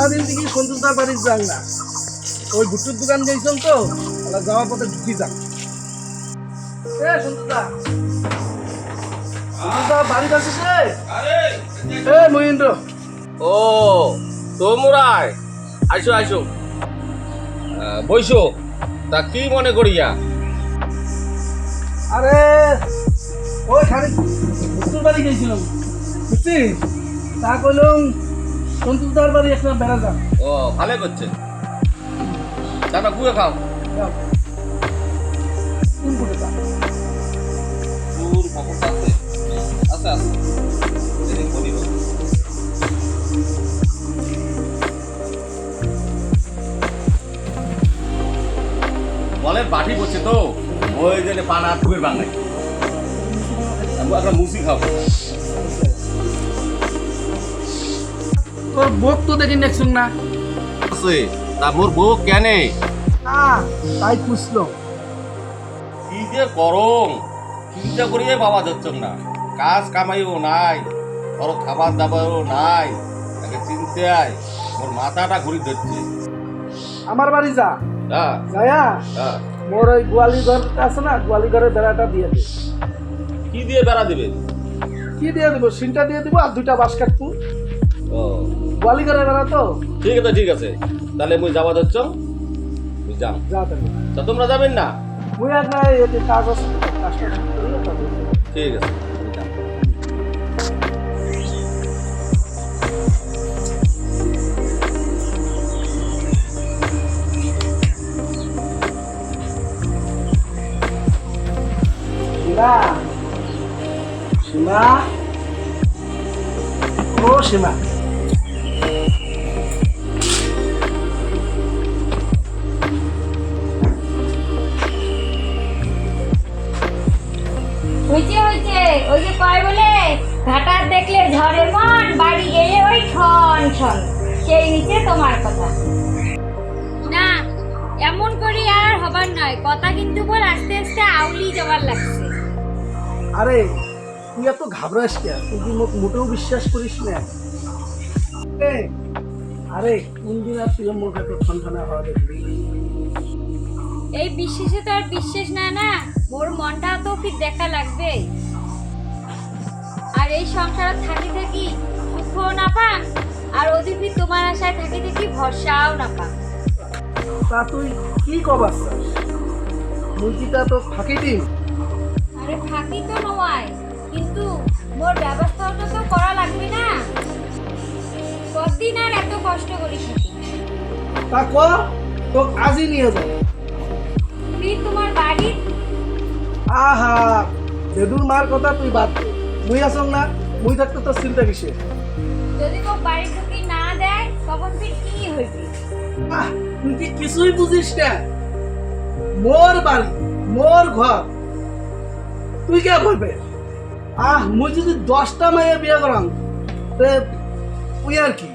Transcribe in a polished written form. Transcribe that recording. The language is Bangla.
সারাদিন থেকে সন্তুদার বাড়ির যান না, ওই গুট্টুর দোকান গেছিলাম তো, ওরা যাওয়ার পথে ঢুকি যান। সন্তুদা বাড়ি আসিস রে? মহেন্দ্র। ও তোমরাই আইসো আইসো, বইসো। তা কি মনে করিয়া? আরে ওই খালি গুট্টুর বাড়ি গেছিলাম, বুঝছিস? তা কইলাম সন্তুদার বাড়ি একটা বেড়া যান। ও ভালো করছে, তারপর কুয়ে খাও। কোন কোটে যা? দূর পকট আছে, আচ্ছা আচ্ছা এদিক বলিব। বলের বাটি বসছে তো, ওই জন্য পানা খুবের বাংলায় একটা মুসি খাবো। তোর বোক তো দেখি দেখছুন না। আছে তা মোর বউ কেনে? না তাই পুষলো। কি যে গরম, চিন্তা করিয়ে বাবা যাচ্ছ না। কাজ কামাইও নাই, ধরো খাবার দাবারও নাই, তাকে চিন্তায় মোর মাথাটা ঘুরি ধরছে। আমার বাড়ি যা, হ্যাঁ যায়া হ্যাঁ। মোর ওই গোয়ালি ঘর আছে না, গোয়ালি ঘরের বেড়াটা দিয়ে দে। কি দিয়ে বেড়া দিবে? কি দিয়ে দিব? সিনটা দিয়ে দিব আর দুইটা বাঁশ কাটবো। ও গোয়ালি ঘরের বেড়া তো। ঠিক আছে ঠিক আছে, তাহলে মুই যাবা যাচ্ছ, মুই যাম। যা তাহলে। তা তোমরা যাবেন না? মুই আর নাই, এতে কাজ আছে, কাজটা শেষ করলে তারপরে যাবো। ঠিক আছে মুই যাম। সীমা, সীমা, ও সীমা। হইছে হইছে, ওই যে কয় বলে ঘাটার দেখলে ঝড়ে মন, বাড়ি গেলে ওই ঠন ঠন, সেই নিচে তোমার কথা। না এমন করি আর হবার নয়, কথা কিন্তু বল আস্তে আস্তে আউলি যাবার লাগছে। আরে তুই এত ঘাবড়াস কে? তুই কি মোটেও বিশ্বাস করিস না? আরে কোন দিন আর তুই মুখ এত ঠনঠনা হওয়া দেখবি? এই বিশ্বাসে তো আর বিশ্বাস না, না মোর মনটা তো ফির দেখা লাগবে। আর এই সংসারে থাকি থাকি সুখও না পান, আর ওদিকে ফির তোমার আশায় থাকি থাকি ভরসাও না পান। তা তুই কি কবার চাস? মুরগিটা তো ফাঁকি দিন। আরে ফাঁকি তো নয়, কিন্তু মোর ব্যবস্থাটা তো করা লাগবে না। কতদিন আর এত কষ্ট করি থাকি? তা ক, তো আজই নিয়ে যাও। তুমি তোমার বাড়ি। আহা, দেদুর মার কথা তুই বাদ দে। মুই আসং না, মুই থাকতে তোর চিন্তা কিসে? যদি মোর বাড়ি ঢুকি না দেয় তখন ফির কি হইবে? তুই কি কিছুই বুঝিস না? মোর বাড়ি, মোর ঘর, তুই কে করবে? মুই যদি 10টা মেয়ে বিয়ে করাম, তুই আর কি?